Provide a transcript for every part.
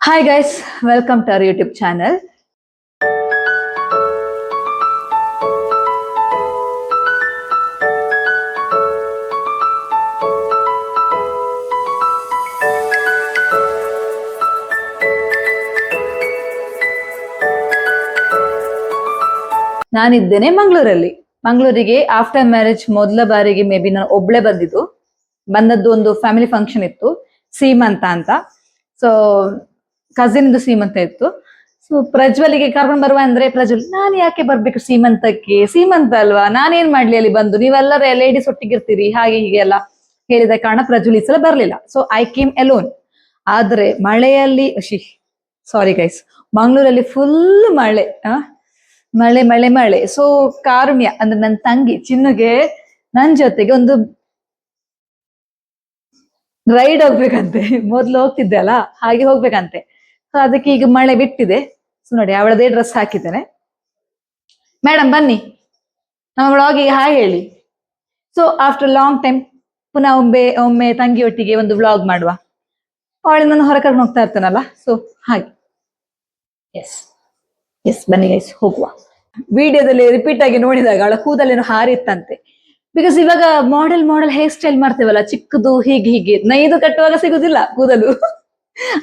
Hi guys, welcome to our YouTube channel. ನಾನಿದ್ದೇನೆ ಮಂಗಳೂರಿಗೆ after marriage ಮೊದಲ ಬಾರಿಗೆ ಮೇ ಬಿ ನಾನು ಒಬ್ಳೆ ಬಂದದ್ದು ಒಂದು ಫ್ಯಾಮಿಲಿ ಫಂಕ್ಷನ್ ಇತ್ತು, ಸೀಮಂತ ಅಂತ. ಸೊ ಕಸಿನ್ ಸೀಮಂತ ಇತ್ತು. ಸೊ ಪ್ರಜ್ವಲಿಗೆ ಕರ್ಕೊಂಡ್ ಬರುವ ಅಂದ್ರೆ ಪ್ರಜ್ವಲ್, ನಾನು ಯಾಕೆ ಬರ್ಬೇಕು ಸೀಮಂತಕ್ಕೆ, ಸೀಮಂತ ಅಲ್ವಾ, ನಾನೇನ್ ಮಾಡ್ಲಿ ಅಲ್ಲಿ ಬಂದು, ನೀವೆಲ್ಲರ ಲೇಡೀಸ್ ಒಟ್ಟಿಗಿರ್ತೀರಿ ಹಾಗೆ ಹೀಗೆ ಎಲ್ಲ ಹೇಳಿದ ಕಾರಣ ಪ್ರಜ್ವಲ್ ಈ ಸಲ ಬರ್ಲಿಲ್ಲ. So I came Elon. ಆದ್ರೆ ಮಳೆಯಲ್ಲಿ ಸಾರಿ ಗೈಸ್, ಮಂಗಳೂರಲ್ಲಿ ಫುಲ್ ಮಳೆ. ಮಳೆ ಮಳೆ ಮಳೆ. ಸೊ ಕಾರುಣ್ಯ ಅಂದ್ರೆ ನನ್ನ ತಂಗಿ ಚಿನ್ನುಗೆ ನನ್ ಜೊತೆಗೆ ಒಂದು ರೈಡ್ ಹೋಗ್ಬೇಕಂತೆ. ಮೊದ್ಲು ಹೋಗ್ತಿದ್ದೆ ಅಲ್ಲ, ಹಾಗೆ ಹೋಗ್ಬೇಕಂತೆ. ಸೊ ಅದಕ್ಕೆ ಈಗ ಮಳೆ ಬಿಟ್ಟಿದೆ. ಸೊ ನೋಡಿ, ಅವಳದೇ ಡ್ರೆಸ್ ಹಾಕಿದ್ದೇನೆ. ಮೇಡಮ್ ಬನ್ನಿ ನಮ್ಮ ವ್ಲಾಗಿಗೆ ಹಾಯ್ ಹೇಳಿ. ಸೊ ಆಫ್ಟರ್ ಲಾಂಗ್ ಟೈಮ್ ಪುನಃ ಒಮ್ಮೆ ತಂಗಿಯೊಟ್ಟಿಗೆ ಒಂದು ವ್ಲಾಗ್ ಮಾಡುವ. ಅವಳಿಗೆ ನಾನು ಹೊರ ಕರ್ಕೊಂಡು ಹೋಗ್ತಾ ಇರ್ತೇನಲ್ಲ, ಸೊ ಹಾಗೆ. ಎಸ್ ಎಸ್, ಬನ್ನಿ ಗೈಸ್ ಹೋಗುವ. ವಿಡಿಯೋದಲ್ಲಿ ರಿಪೀಟ್ ಆಗಿ ನೋಡಿದಾಗ ಅವಳ ಕೂದಲೇನು ಹಾರಿತ್ತಂತೆ. ಬಿಕಾಸ್ ಇವಾಗ ಮಾಡೆಲ್ ಹೇರ್ ಸ್ಟೈಲ್ ಮಾಡ್ತೇವಲ್ಲ, ಚಿಕ್ಕದು ಹೀಗೆ ಹೀಗೆ ನೈದು ಕಟ್ಟುವಾಗ ಸಿಗುದಿಲ್ಲ ಕೂದಲು.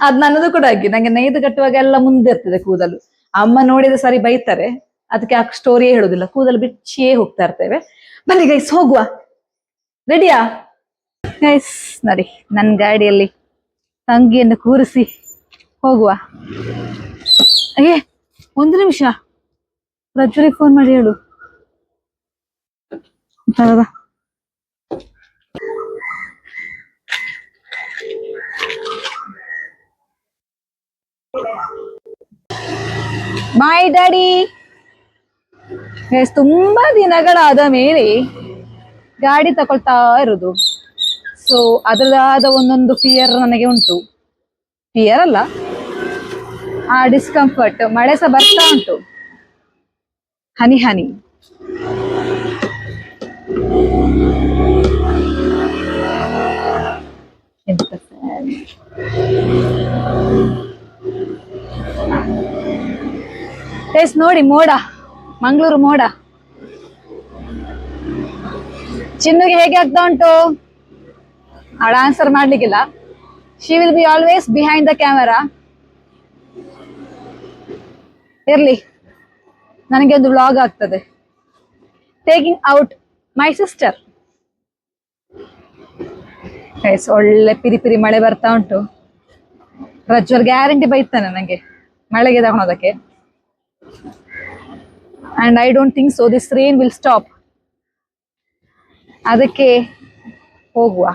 ಅದ್ ನನ್ನದು ಕೂಡ ಆಗಿ, ನಂಗೆ ನೈದು ಕಟ್ಟುವಾಗ ಎಲ್ಲ ಮುಂದೆ ಇರ್ತದೆ ಕೂದಲು. ಅಮ್ಮ ನೋಡಿದ್ರೆ ಸರಿ ಬೈತಾರೆ, ಅದಕ್ಕೆ ಆ ಸ್ಟೋರಿಯೇ ಹೇಳುದಿಲ್ಲ, ಕೂದಲು ಬಿಚ್ಚಿಯೇ ಹೋಗ್ತಾ ಇರ್ತೇವೆ. ಬನ್ನಿ ಗೈಸ್ ಹೋಗುವ. ರೆಡಿಯಾ ಗೈಸ್? ನೋಡಿ, ನನ್ನ ಗಾಡಿಯಲ್ಲಿ ತಂಗಿಯನ್ನು ಕೂರಿಸಿ ಹೋಗುವ. ಅಯ್ಯೇ, ಒಂದು ನಿಮಿಷ, ಪ್ರಜ್ವಲಿಗೆ ಫೋನ್ ಮಾಡಿ ಹೇಳು. ಹೌದಾ? ಮೈ ಡ್ಯಾಡಿ ತುಂಬಾ ದಿನಗಳಾದ ಮೇಲೆ ಗಾಡಿ ತಕೊಳ್ತಾ ಇರೋದು. ಸೊ ಅದರದಾದ ಒಂದೊಂದು ಫಿಯರ್ ನನಗೆ ಉಂಟು. ಫಿಯರ್ ಅಲ್ಲ, ಆ ಡಿಸ್ಕಂಫರ್ಟ್. ಮಳೆ ಸಹ ಬರ್ತಾ ಉಂಟು, ಹನಿ ಹನಿ. ಎಸ್ ನೋಡಿ, ಮೋಡ, ಮಂಗಳೂರು ಮೋಡ. ಚಿನ್ನುಗೆ ಹೇಗೆ ಆಗ್ತಾ ಉಂಟು? ಅವಳ ಆನ್ಸರ್ ಮಾಡ್ಲಿಕ್ಕಿಲ್ಲ. She will be always behind the camera. ಇರ್ಲಿ, ನನಗೆ ಒಂದು ವ್ಲಾಗ್ ಆಗ್ತದೆ, ಟೇಕಿಂಗ್ ಔಟ್ ಮೈ ಸಿಸ್ಟರ್. ಒಳ್ಳೆ ಪಿರಿ ಪಿರಿ ಮಳೆ ಬರ್ತಾ ಉಂಟು. ಪ್ರಜ್ವಲ್ ಗ್ಯಾರಂಟಿ ಬೈತಾನೆ ನಂಗೆ ಮಳೆಗೆ ತಗೊಳೋದಕ್ಕೆ. And I don't think so this rain will stop. ಅದಕ್ಕೆ ಹೋಗುವ.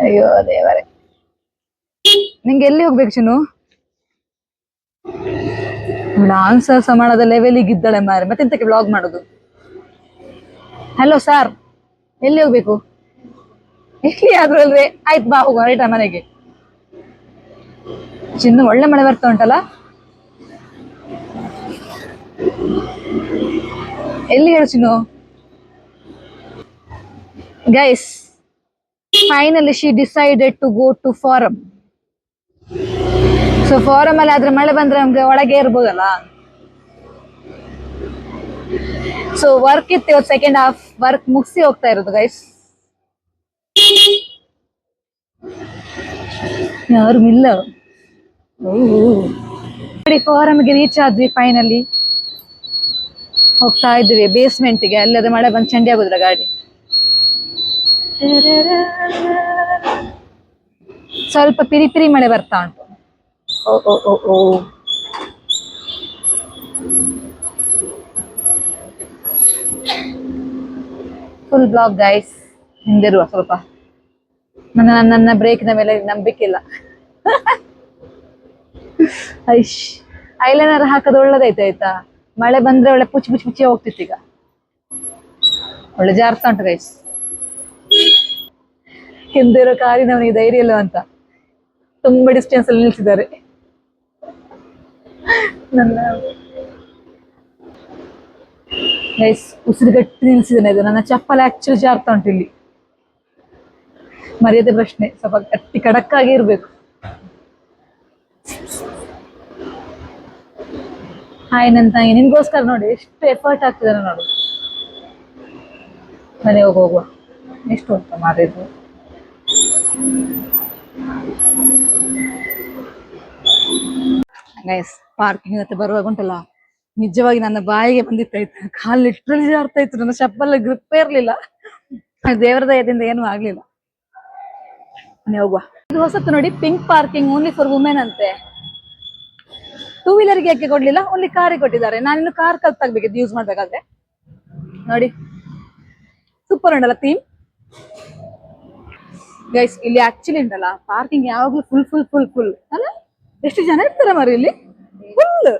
ಅಯ್ಯೋ ದೇವರೇ, ನಿಂಗೆ ಎಲ್ಲಿ ಹೋಗ್ಬೇಕು ಚಿನ್ನು? ಆನ್ಸರ್ ಸಮಾನದ ಲೆವೆಲಿಗೆ ಇದ್ದಾಳೆ ಮಾರೆ, ಮತ್ತೆಂತಕ್ಕೆ ವ್ಲಾಗ್ ಮಾಡೋದು? ಹಲೋ ಸರ್, ಎಲ್ಲಿ ಹೋಗ್ಬೇಕು? ಎಲ್ಲಿ ಆದ್ರೂ ಅಲ್ವೇ? ಆಯ್ತು ಬಾ ಹೋಗುವ, ರೈಟ್ ಮನೆಗೆ. ಚಿನ್ನು ಒಳ್ಳೆ ಮಳೆ ಬರ್ತಾ ಉಂಟಲ್ಲ. ಎಲ್ಲಿ ಹೇಳು Chinnu? Guys, finally she decided to go to farm. So farm ಅಲ್ಲಿ ಆದ್ರೆ ಮಳೆ ಬಂದ್ರೆ ನಮ್ಗೆ ಒಳಗೆ ಇರ್ಬೋದಲ್ಲ. ಸೊ ವರ್ಕ್ ಇತ್ತು ಇವತ್ತು, ಸೆಕೆಂಡ್ ಹಾಫ್ ವರ್ಕ್ ಮುಗಿಸಿ ಹೋಗ್ತಾ ಇರೋದು ಗೈಸ್. ಯಾರು ಇಲ್ಲ. ಫಾರಮ್ಗೆ ರೀಚ್ ಆದ್ವಿ ಫೈನಲಿ. ಹೋಗ್ತಾ ಇದ್ವಿ ಬೇಸ್ಮೆಂಟ್ಗೆ, ಅಲ್ಲದೆ ಮಳೆ ಬಂದು ಚಂಡಿ ಆಗುದಿಲ್ಲ ಗಾಡಿ. ಸ್ವಲ್ಪ ಪಿರಿ ಪಿರಿ ಮಳೆ ಬರ್ತಾ ಉಂಟು. ಓ ಓ ಓ ಓ, ಫುಲ್ ಬ್ಲಾಕ್ ಗೈಸ್. ಹಿಂದಿರುವ ಸ್ವಲ್ಪ, ನನ್ನ ಬ್ರೇಕ್ನ ಮೇಲೆ ನಂಬಿಕೆ ಇಲ್ಲ. ಐಲೈನರ್ ಹಾಕೋದು ಒಳ್ಳೇದೈತೆ ಆಯ್ತಾ, ಮಳೆ ಬಂದ್ರೆ ಒಳ್ಳೆ ಪುಚ್ಚಿ ಪುಚ್ಚಿ ಪುಚ್ಚಿ ಹೋಗ್ತಿತ್ತು. ಈಗ ಒಳ್ಳೆ ಜಾರ್ತಾ ಉಂಟು ಗೈಸ್. ಹಿಂದಿರೋ ಕಾರಿನವನಿಗೆ ಧೈರ್ಯ ಇಲ್ಲ ಅಂತ ತುಂಬಾ ಡಿಸ್ಟೆನ್ಸ್ ಅಲ್ಲಿ ನಿಲ್ಸಿದ್ದಾರೆ. ನನ್ನ ಗೈಸ್ ಉಸಿರುಗಟ್ಟಿ ನಿಲ್ಸಿದ್ದಾನೆ. ಇದು ನನ್ನ ಚಪ್ಪಲ್ ಆಕ್ಚುಲಿ ಜಾರ್ತಾ ಉಂಟು ಇಲ್ಲಿ. ಮರ್ಯಾದೆ ಪ್ರಶ್ನೆ, ಸ್ವಲ್ಪ ಗಟ್ಟಿ ಖಡಕ್ ಆಗಿ ಇರ್ಬೇಕು. ಹಾಯ್ ನನ್ನ ತಂಗಿ, ನಿನ್ಗೋಸ್ಕರ ನೋಡಿ ಎಷ್ಟು ಎಫರ್ಟ್ ಆಗ್ತಿದಾರೆ ನೋಡು. ಮನೆ ಹೋಗುವ ಎಷ್ಟು ಅಂತ ಮಾರಿದ್ರು. ಗೈಸ್ ಪಾರ್ಕಿಂಗ್ ಮತ್ತೆ ಬರುವಾಗ ಉಂಟಲ್ಲ, ನಿಜವಾಗಿ ನನ್ನ ಬಾಯಿಗೆ ಬಂದಿತ್ತಾಯ್ತು, ಕಾಲು ಲಿಟ್ರಲಿ ಜಾರ್ತಾ ಇತ್ತು, ನನ್ನ ಚಪ್ಪಲ್ ಗ್ರಿಪ್ಪೇ ಇರ್ಲಿಲ್ಲ. ದೇವರ ದಯದಿಂದ ಏನೂ ಆಗ್ಲಿಲ್ಲ. ಮನೆ ಹೋಗುವ. ಇದು ಹೊಸತ್ತು ನೋಡಿ, pink parking only for women ಅಂತೆ. ಟೂ ವೀಲರ್ಗೆ ಯಾಕೆ ಕೊಡ್ಲಿಲ್ಲ, ಓನ್ಲಿ ಕಾರಿಗೆ ಕೊಟ್ಟಿದ್ದಾರೆ. ನಾನಿನ್ನು ಕಾರ್ ಕಲ್ತಾಗ್ಬೇಕಿದ್ದು ಯೂಸ್ ಮಾಡ್ಬೇಕಾದ್ರೆ. ನೋಡಿ ಸೂಪರ್ ಉಂಟಲ್ಲ ಥೀಮ್. ಗೈಸ್ ಇಲ್ಲಿ ಆಕ್ಚುಲಿ ಉಂಟಲ್ಲ ಪಾರ್ಕಿಂಗ್ ಯಾವಾಗ್ಲೂ ಫುಲ್ ಫುಲ್ ಫುಲ್ ಫುಲ್ ಅಲ್ಲ, ಎಷ್ಟು ಜನ ಇರ್ತಾರೆ ಮರಿ ಇಲ್ಲಿ, full.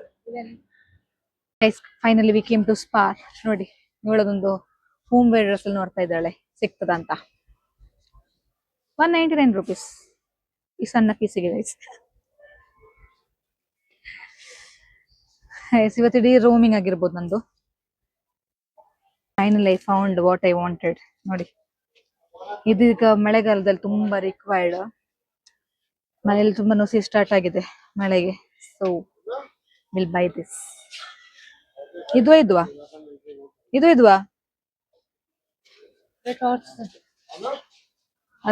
Guys finally we came to Spar. ನೋಡಿ ಇವಳದೊಂದು ಹೋಮ್ ವೇರ್ ಡ್ರೆಸ್ ನೋಡ್ತಾ ಇದ್ದಾಳೆ, ಸಿಗ್ತದ ಅಂತ. 199 rupees ಈ ಸಣ್ಣ ಪೀಸಿಗೆ. ಗೈಸ್ ಇವತ್ತಿಡೀ ರೋಮಿಂಗ್ ಆಗಿರ್ಬೋದು ನಂದು. Finally I found what I wanted. ನೋಡಿ ಇದೀಗ ಮಳೆಗಾಲದಲ್ಲಿ ತುಂಬಾ ರಿಕ್ವೈರ್ಡ್. ಮನೇಲಿ ತುಂಬಾ ನುಸಿ ಸ್ಟಾರ್ಟ್ ಆಗಿದೆ ಮಳೆಗೆ, ಸೊ ವಿಲ್ ಬೈ ದಿಸ್. ಇದು ಇದ್ವಾ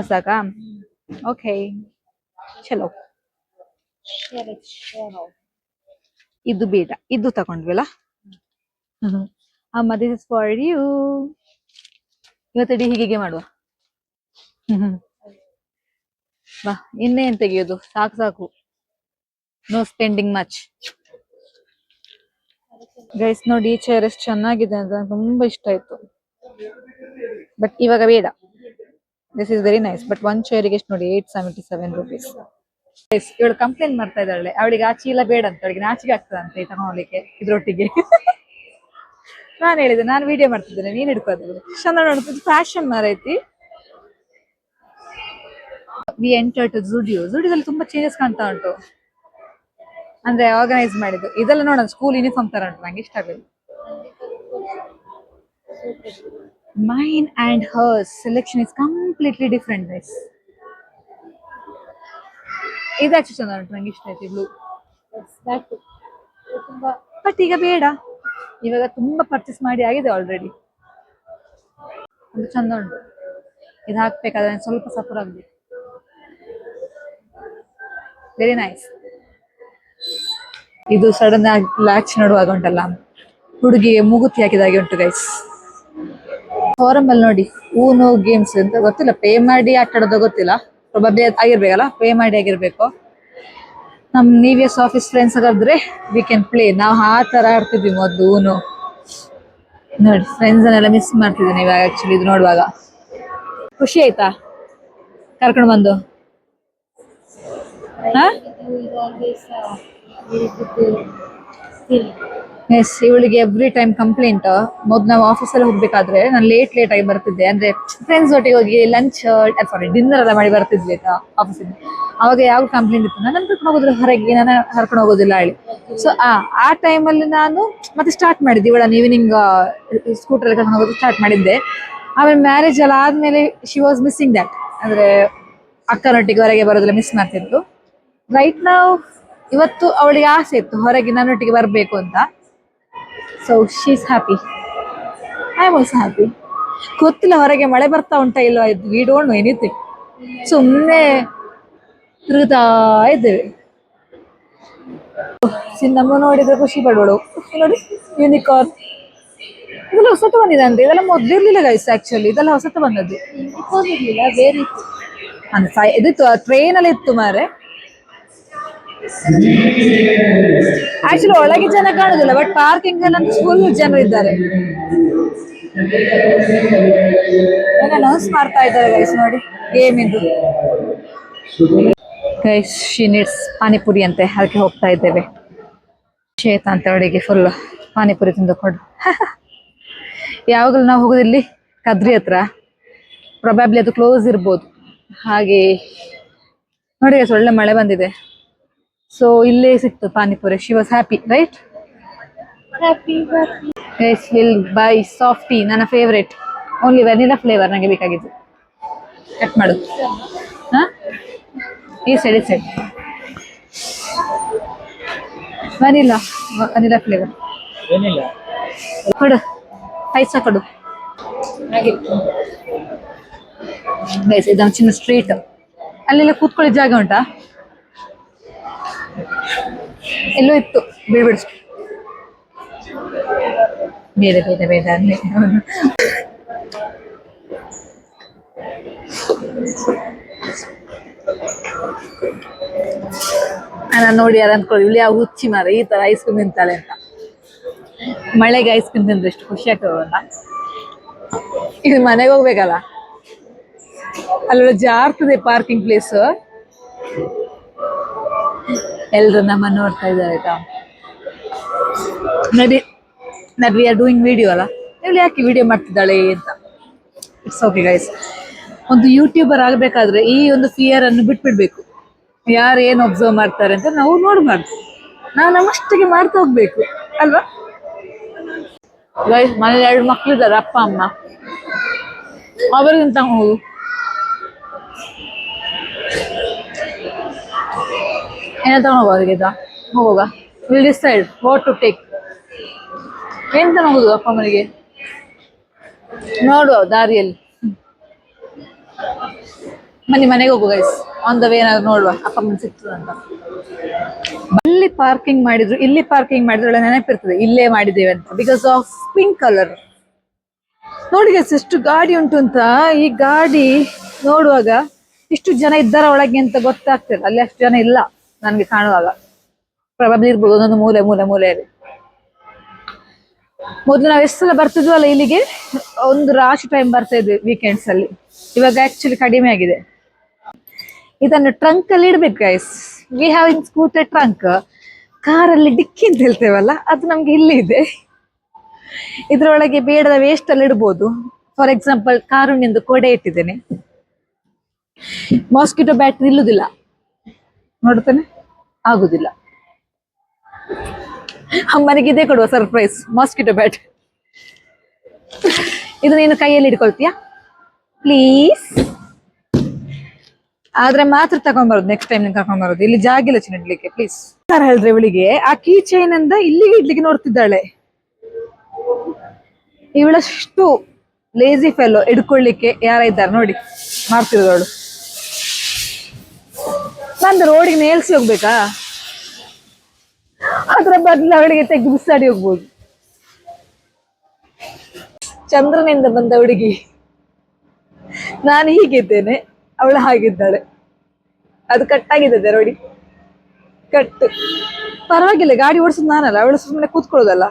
ಸಾಕಾ? ಓಕೆ ಚಲೋ. ಇದು ಬೇಡ, ಇದು ತಗೊಂಡ್ವಲ್ಲ. ಅಮ್ಮ ದಿಸ್ ಇಸ್ ಫಾರ್ ಯು. ಇವತ್ತಿಡೀ ಹೀಗೆ ಮಾಡುವ. ಬಾ ಇನ್ನೇನ್ ತೆಗಿಯೋದು, ಸಾಕು ಸಾಕು, ನೋ ಸ್ಪೆಂಡಿಂಗ್ ಮಚ್. ಗೈಸ್ ನೋಡಿ ಈ ಚೇರ್ ಎಷ್ಟು ಚೆನ್ನಾಗಿದೆ ಅಂತ, ತುಂಬಾ ಇಷ್ಟ ಆಯ್ತು. ಬಟ್ ಇವಾಗ ಬೇಡ. This is very nice, but ಒಂದ್ ಚೇರಿಗೆ ಎಷ್ಟು ನೋಡಿ, 877 rupees. ಇವಳು ಕಂಪ್ಲೇಂಟ್ ಮಾಡ್ತಾ ಇದ್ದಾಳೆ, ಅವಳಿಗೆ ಆ ಚೀಲ ಬೇಡ ಅಂತ, ಅವಳಿಗೆ ನಾಚಿಕೆ ಆಗ್ತದಂತೆ ತಗೊಳ್ಳಿಕ್ಕೆ ಇದ್ರೊಟ್ಟಿಗೆ. ನಾನು ಹೇಳಿದೆ ನಾನು ವಿಡಿಯೋ ಮಾಡ್ತಿದ್ದೇನೆ, ನೀನ್ ಹಿಡ್ಕೋದು. ಚಂದ ನೋಡ್ತಿದ್ದು ಫ್ಯಾಷನ್ ಮಾರೈತಿ. We enter to Zudio. ಜುಡಿಯೋದಲ್ಲಿ ತುಂಬಾ ಚೇಂಜಸ್ ಕಾಣ್ತಾ ಉಂಟು, ಅಂದ್ರೆ ಆರ್ಗನೈಸ್ ಮಾಡಿದ್ದು. ಇದೆಲ್ಲ ನೋಡೋಣ ಸ್ಕೂಲ್ ಯೂನಿಫಾರ್ಮ್ ತರ ಉಂಟು, ನಂಗೆ ಇಷ್ಟ ಆಗಲಿಲ್ಲ. Mine and hers selection is completely different guys. ಇದಾಚು ಚಂದ ಉಂಟು, ನಂಗೆ ಇಷ್ಟ ಆಯ್ತು ಬ್ಲೂ. ಬಟ್ ಈಗ ಬೇಡ, ಇವಾಗ ತುಂಬಾ ಪರ್ಚೇಸ್ ಮಾಡಿ ಆಗಿದೆ ಆಲ್ರೆಡಿ. ಅದು ಚಂದ ಉಂಟು, ಇದು ಹಾಕ್ಬೇಕಾದ್ರೆ ಸ್ವಲ್ಪ ಸಫರ್ ಆಗ್ಬೇಕು. Very nice. ಇದು ಸಡನ್ ಆಗಿ ಲ್ಯಾಚ್ ನೋಡುವಾಗ ಉಂಟಲ್ಲ, ಹುಡುಗಿಗೆ ಮೂಗುತಿ ಹಾಕಿದಾಗೆ ಉಂಟು ಗೈಸ್. ಫಾರಮ್ ಅಲ್ಲಿ ನೋಡಿ ಊನೋ ಗೇಮ್ಸ್ ಅಂತ ಗೊತ್ತಿಲ್ಲ, ಪೇ ಮಾಡಿ ಆಟ ಆಡೋದು ಗೊತ್ತಿಲ್ಲ, ಪ್ರೊಬಬ್ಲಿ ಆಗಿರ್ಬೇಕಲ್ಲ, ಪೇ ಮಾಡಿ ಆಗಿರ್ಬೇಕು. ನಮ್ ನೀವಿಯಸ್ ಆಫೀಸ್ ಫ್ರೆಂಡ್ಸ್ ಕರೆದ್ರೆ ವಿ ಕ್ಯಾನ್ ಪ್ಲೇ. ನಾವು ಆ ತರ ಆಡ್ತಿದ್ವಿ ಮೊದ್ಲು ಊನೋ. ನೋಡಿ ಫ್ರೆಂಡ್ಸ್ ಅನ್ನೆಲ್ಲ ಮಿಸ್ ಮಾಡ್ತಿದ್ದೀನಿ ಇವಾಗ ಆಕ್ಚುಲಿ ಇದು ನೋಡುವಾಗ. ಖುಷಿ ಆಯ್ತಾ ಕರ್ಕೊಂಡು ಬಂದು? ಎಸ್, ಇವಳಿಗೆ ಎವ್ರಿ ಟೈಮ್ ಕಂಪ್ಲೇಂಟ್. ಮೊದ್ಲು ನಾವು ಆಫೀಸಲ್ಲಿ ಹೋಗ್ಬೇಕಾದ್ರೆ ನಾನು ಲೇಟ್ ಆಗಿ ಬರ್ತಿದ್ದೆ, ಅಂದ್ರೆ ಫ್ರೆಂಡ್ಸ್ ಒಟ್ಟಿಗೆ ಹೋಗಿ ಲಂಚ್ ಸಾರಿ ಡಿನ್ನರ್ ಎಲ್ಲ ಮಾಡಿ ಬರ್ತಿದ್ವಿ ಆಯ್ತಾ ಆಫೀಸಿಂದ. ಅವಾಗ ಯಾವ ಕಂಪ್ಲೇಂಟ್ ಇತ್ತು, ನನ್ನ ಕರ್ಕೊಂಡು ಹೋಗೋದಿಲ್ಲ ಹೊರಗೆ, ನಾನು ಕರ್ಕೊಂಡು ಹೋಗೋದಿಲ್ಲ ಹೇಳಿ. ಸೊ ಆ ಟೈಮಲ್ಲಿ ನಾನು ಮತ್ತೆ ಸ್ಟಾರ್ಟ್ ಮಾಡಿದ್ದೆ ಇವಳನ್ನು ಈವ್ನಿಂಗ್ ಸ್ಕೂಟರ್ ಕರ್ಕೊಂಡು ಹೋಗೋದು ಸ್ಟಾರ್ಟ್ ಮಾಡಿದ್ದೆ. ಆಮೇಲೆ ಮ್ಯಾರೇಜ್ ಎಲ್ಲ ಆದ್ಮೇಲೆ ಶಿ ವಾಸ್ ಮಿಸ್ಸಿಂಗ್ ದ್ಯಾಟ್, ಅಂದ್ರೆ ಅಕ್ಕನೊಟ್ಟಿಗೆ ಹೊರಗೆ ಬರೋದೆಲ್ಲ ಮಿಸ್ ಮಾಡ್ತಿತ್ತು. ರೈಟ್ ನಾವು ಇವತ್ತು ಅವಳಿಗೆ ಆಸೆ ಇತ್ತು ಹೊರಗೆ ನನ್ನೊಟ್ಟಿಗೆ ಬರಬೇಕು ಅಂತ. So she is happy, I am also happy. ಗೊತ್ತಿಲ್ಲ ಹೊರಗೆ ಮಳೆ ಬರ್ತಾ ಉಂಟಾ ಇಲ್ವಾ, ವಿ ಡೋಂಟ್ ನೋ ಎನಿಥಿಂಗ್. ಸುಮ್ಮನೆ ತಿರುಗ್ತಾ ಇದ್ದೇವೆ. ನಮ್ಮ ನೋಡಿದ್ರೆ ಖುಷಿ ಪಡೋಳು. ನೋಡಿ ಯೂನಿಕಾರ್ನ್, ಇದೆಲ್ಲ ಹೊಸತು ಬಂದಿದೆ ಅಂತ. ಇದೆಲ್ಲ ಮೊದ್ಲಿರ್ಲಿಲ್ಲ ಗೈಸ್, ಆಕ್ಚುಲಿ ಇದೆಲ್ಲ ಹೊಸತು ಬಂದದ್ದು. ಬೇರೆ ಇದಿತ್ತು, ಟ್ರೈನ್ ಅಲ್ಲಿ ಇತ್ತು ಮಾರೆ. ಆಕ್ಚುಲಿ ಒಳಗೆ ಜನ ಕಾಣುದಿಲ್ಲ, ಬಟ್ ಪಾರ್ಕಿಂಗ್ ಅಲ್ಲಿ ಫುಲ್ ಜನ ಇದ್ದಾರೆ. ಅನೌನ್ಸ್ ಮಾಡ್ತಾ ಇದ್ದಾರೆ ಗೈಸ್, ನೋಡಿ ಗೇಮ್ ಇದು. ಗೈಸ್ ಶಿ ನೀಡ್ಸ್ ಪಾನಿಪುರಿ ಅಂತೆ, ಅದಕ್ಕೆ ಹೋಗ್ತಾ ಇದ್ದೇವೆ. ಶೇತ ಅಂತ ಅವಳಿಗೆ ಫುಲ್ ಪಾನಿಪುರಿ ತಿಂದು ಕೊಡು. ಯಾವಾಗಲೂ ನಾವು ಹೋಗೋದಿಲ್ಲಿ ಕದ್ರಿ ಹತ್ರ, ಪ್ರೊಬ್ಯಾಬ್ಲಿ ಅದು ಕ್ಲೋಸ್ ಇರ್ಬೋದು. ಹಾಗೆ ನೋಡಿ ಗೈಸ್ ಒಳ್ಳೆ ಮಳೆ ಬಂದಿದೆ, ಸೊ ಇಲ್ಲೇ ಸಿಕ್ತು panipuri. She was happy right? Guys will buy softy, ನನ್ನ ಫೇವ್ರೇಟ್, ಓನ್ಲಿ ವೆನಿಲಾ ಫ್ಲೇವರ್ ನನಗೆ ಬೇಕಾಗಿದ್ದು. ಕಟ್ ಮಾಡು. ಹಾ, ಈ ಸೈಡ್ ವನಿಲಾ ಫ್ಲೇವರ್ ಕೊಡು, ಪೈಸ ಕೊಡು. ಹಾಗೆ ಗೈಸ್, ಇದೊಂದು ಚಿನ್ನ ಸ್ಟ್ರೀಟ್. ಅಲ್ಲೆಲ್ಲ ಕೂತ್ಕೊಳ್ಳಿ ಜಾಗ ಉಂಟಾ? ಎಲ್ಲೋ ಇತ್ತು, ಬಿಡ್ಬಿಡು. ಬೇಡ ಬೇಡ ಬೇಡ ಅಂದ್ರೆ ನಾನು ನೋಡಿ ಯಾರು ಅಂದ್ಕೊಳ್ಳಿ, ಇಲ್ಲಿ ಯಾವ ಹುಚ್ಚಿ ಮಾರ ಈ ತರ ಐಸ್ ಕ್ರೀಮ್ ತಿಂತಾಳೆ ಅಂತ. ಮಳೆಗೆ ಐಸ್ ಕ್ರೀಮ್ ತಿಂದ್ರೆ ಎಷ್ಟು ಖುಷಿ ಆಗ್ತದಲ್ಲ. ಇದು ಮನೆಗೆ ಹೋಗ್ಬೇಕಲ್ಲ, ಅಲ್ಲೆಲ್ಲ ಜಾರ್ತದೆ ಪಾರ್ಕಿಂಗ್ ಪ್ಲೇಸ್. ಎಲ್ರು ನಮ್ಮನ್ನು ನೋಡ್ತಾ ಇದ್ದಾರೆ ಆಯ್ತಾ. Maybe that we are doing video ಅಲ್ಲ, ಇಲ್ಲಿ ಯಾಕೆ ವಿಡಿಯೋ ಮಾಡ್ತಿದ್ದಾಳೆ ಅಂತ. It's okay guys. ಒಂದು ಯೂಟ್ಯೂಬರ್ ಆಗಬೇಕಾದ್ರೆ ಈ ಒಂದು ಫಿಯರ್ ಅನ್ನು ಬಿಟ್ಬಿಡ್ಬೇಕು. ಯಾರು ಏನು ಅಬ್ಸರ್ವ್ ಮಾಡ್ತಾರೆ ಅಂತ ನಾವು ನೋಡ್ಬಾರ್ದು, ನಾವು ನಮ್ಮಷ್ಟಿಗೆ ಮಾಡ್ತಾ ಹೋಗ್ಬೇಕು ಅಲ್ವಾ ಗೈಸ್. ಮನೇಲಿ 2 ಮಕ್ಳಿದ್ದಾರೆ, ಅಪ್ಪ ಅಮ್ಮ. ಅವರಿಗಿಂತ ಹೋಗು. ಏನ ತಗೊಂಡೋಗ ಅವರಿಗೆ ಹೋಗುವಾಗ will decide what to take. ಏನ್ ತಗೊಂಡೋಗುದು ಅಪ್ಪ ಅಮ್ಮನಿಗೆ ನೋಡುವ ದಾರಿಯಲ್ಲಿ. ಮನೆಗೆ ಹೋಗು ಗೈಸ್. ಆನ್ ದ ವೇ ಏನಾದ್ರು ನೋಡುವ ಅಪ್ಪ ಅಮ್ಮನ ಸಿಗ್ತದೆ ಅಂತ. ಅಲ್ಲಿ ಪಾರ್ಕಿಂಗ್ ಮಾಡಿದ್ರು, ಇಲ್ಲಿ ಪಾರ್ಕಿಂಗ್ ಮಾಡಿದ್ರು ಒಳ್ಳೆ ನೆನಪಿರ್ತದೆ ಇಲ್ಲೇ ಮಾಡಿದ್ದೇವೆ ಅಂತ. Because of pink colour. ನೋಡಿ ಗೈಸ್ ಎಷ್ಟು ಗಾಡಿ ಉಂಟು ಅಂತ. ಈ ಗಾಡಿ ನೋಡುವಾಗ ಇಷ್ಟು ಜನ ಇದ್ದಾರ ಒಳಗೆ ಅಂತ ಗೊತ್ತಾಗ್ತದೆ. ಅಲ್ಲಿ ಅಷ್ಟು ಜನ ಇಲ್ಲ ನನ್ಗೆ ಕಾಣುವಾಗ. ಪ್ರಬಲಿ ಇರ್ಬೋದು ಒಂದೊಂದು ಮೂಲೆಯಲ್ಲಿ. ಮೊದಲು ನಾವು ಎಷ್ಟು ಸಲ ಬರ್ತಿದ್ವು ಅಲ್ಲ ಇಲ್ಲಿಗೆ, ಒಂದು ರಾಶಿ ಟೈಮ್ ಬರ್ತಾ ಇದ್ವಿ ವೀಕೆಂಡ್ಸ್ ಅಲ್ಲಿ. ಇವಾಗ ಆಕ್ಚುಲಿ ಕಡಿಮೆ ಆಗಿದೆ. ಇದನ್ನು ಟ್ರಂಕ್ ಅಲ್ಲಿ ಇಡ್ಬೇಕು guys. We have in scooter trunk. ಕಾರಲ್ಲಿ ಡಿಕ್ಕಿ ಅಂತ ಹೇಳ್ತೇವಲ್ಲ, ಅದು ನಮ್ಗೆ ಇಲ್ಲಿ ಇದೆ. ಇದ್ರೊಳಗೆ ಬೇಡದ ವೇಸ್ಟ್ ಅಲ್ಲಿ ಇಡ್ಬೋದು. ಫಾರ್ ಎಕ್ಸಾಂಪಲ್ ಕಾರುಣ್ಯಂದು ಕೊಡೆ ಇಟ್ಟಿದ್ದೇನೆ. ಮಾಸ್ಕಿಟೋ ಬ್ಯಾಟ್ ನಿಲ್ಲುದಿಲ್ಲ, ನೋಡ್ತಾನೆ ಆಗುದಿಲ್ಲ. ಅಮ್ಮನಿಗೆ ಇದೇ ಕೊಡುವ ಸರ್ಪ್ರೈಸ್, ಮಾಸ್ಕಿಟೋ ಬ್ಯಾಟ್. ಇದು ನೀನು ಕೈಯಲ್ಲಿ ಇಟ್ಕೊಳ್ತೀಯಾ ಪ್ಲೀಸ್? ಆದ್ರೆ ಮಾತ್ರ ತಗೊಂಡ್ಬರೋದು, ನೆಕ್ಸ್ಟ್ ಟೈಮ್ ನೀನು ಕರ್ಕೊಂಡ್ಬರೋದು. ಇಲ್ಲಿ ಜಾಗಿಲ್ಲ ಚಿನ್ನ ಇಡ್ಲಿಕ್ಕೆ ಪ್ಲೀಸ್. ಹೇಳಿದ್ರೆ ಇವಳಿಗೆ ಆ ಕೀ ಚೈನ್ ಅಂದ ಇಲ್ಲಿಗೆ ಇಡ್ಲಿಕ್ಕೆ ನೋಡ್ತಿದ್ದಾಳೆ. ಇವಳಷ್ಟು ಲೇಜಿ ಫೆಲ್ಲೋ ಹಿಡ್ಕೊಳ್ಳಿಕ್ಕೆ ಯಾರ ಇದ್ದಾರೆ ನೋಡಿ ಮಾಡ್ತಿರೋಳು. ನಂದು ರೋಡಿಗೆ ನೇಲ್ಸಿ ಹೋಗ್ಬೇಕಾ? ಅದ್ರ ಬದಲು ಅವಳಿಗೆ ತೆಗೆದು ಬಿಸಾಡಿ ಹೋಗ್ಬೋದು. ಚಂದ್ರನಿಂದ ಬಂದ ಹುಡುಗಿ ನಾನು ಹೀಗಿದ್ದೇನೆ, ಅವಳು ಹಾಗಿದ್ದಾಳೆ. ಅದು ಕಟ್ಟಾಗಿದ್ದೆ ರೋಡಿ ಕಟ್ಟು. ಪರವಾಗಿಲ್ಲ, ಗಾಡಿ ಓಡಿಸೋದು ನಾನಲ್ಲ, ಅವಳು ಸುಮ್ಮನೆ ಕೂತ್ಕೊಳ್ಳೋದಲ್ಲ.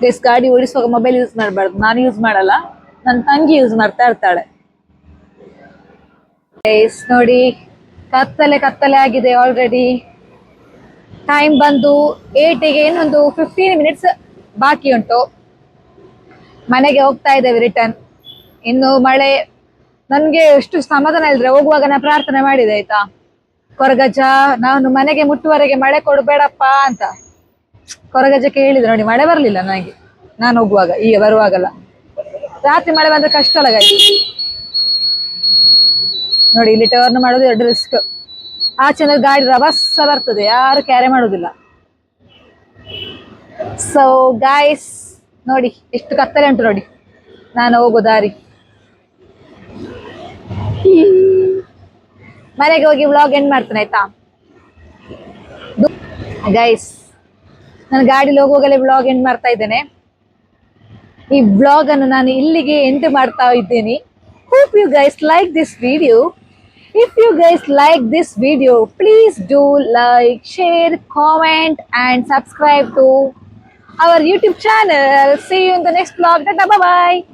ಗೈಸ್, ಗಾಡಿ ಓಡಿಸುವಾಗ ಮೊಬೈಲ್ ಯೂಸ್ ಮಾಡಬಾರ್ದು. ನಾನು ಯೂಸ್ ಮಾಡಲ್ಲ, ನನ್ನ ತಂಗಿ ಯೂಸ್ ಮಾಡ್ತಾ ಇರ್ತಾಳೆ. ಗೈಸ್ ನೋಡಿ, ಕತ್ತಲೆ ಆಗಿದೆ ಆಲ್ರೆಡಿ. ಟೈಮ್ ಬಂದು 8ಗೆ ಇನ್ನೊಂದು 15 ಮಿನಿಟ್ಸ್ ಬಾಕಿ ಉಂಟು. ಮನೆಗೆ ಹೋಗ್ತಾ ಇದ್ದೇವೆ ರಿಟರ್ನ್. ಇನ್ನು ಮಳೆ ನನ್ಗೆ ಎಷ್ಟು ಸಮಾಧಾನ ಇಲ್ದ್ರೆ ಹೋಗುವಾಗ ನಾನು ಪ್ರಾರ್ಥನೆ ಮಾಡಿದೆ ಆಯ್ತಾ, ಕೊರಗಜ್ಜ ನಾನು ಮನೆಗೆ ಮುಟ್ಟುವರೆಗೆ ಮಳೆ ಕೊಡಬೇಡಪ್ಪ ಅಂತ. ಕೊರಗಜ್ಜಕ್ಕೆ ಹೇಳಿದೆ ನೋಡಿ, ಮಳೆ ಬರ್ಲಿಲ್ಲ ನನಗೆ ನಾನು ಹೋಗುವಾಗ. ಈಗ ಬರುವಾಗಲ್ಲ ರಾತ್ರಿ ಮಳೆ ಬಂದ್ರೆ ಕಷ್ಟ ಅಲ್ಲ ಗಾಡಿ. ನೋಡಿ ಇಲ್ಲಿ ಟರ್ನ್ ಮಾಡೋದು ದೊಡ್ಡ ರಿಸ್ಕ್. ಆಚೆ ಗಾಡಿ ರಭಸ ಬರ್ತದೆ, ಯಾರು ಕ್ಯಾರಿ ಮಾಡೋದಿಲ್ಲ. ಸೊ ಗೈಸ್ ನೋಡಿ ಎಷ್ಟು ಕತ್ತಲೆ ಉಂಟು ನೋಡಿ ನಾನು ಹೋಗೋ ದಾರಿ. ಮನೆಗೆ ಹೋಗಿ ವ್ಲಾಗ್ ಎಂಡ್ ಮಾಡ್ತೇನೆ ಆಯ್ತಾ ಗೈಸ್. ನಾನು ಗಾಡಿಲಿ ಹೋಗುವಾಗಲೇ ವ್ಲಾಗ್ ಎಂಡ್ ಮಾಡ್ತಾ ಇದ್ದೇನೆ. ಈ ವ್ಲಾಗ್ ಅನ್ನು ನಾನು ಇಲ್ಲಿಗೆ ಎಂಡ್ ಮಾಡ್ತಾ ಇದ್ದೇನೆ. Hope you guys like this video. If you guys like this video, please do like, share, comment and subscribe to our YouTube channel. See you in the next vlog. Bye bye.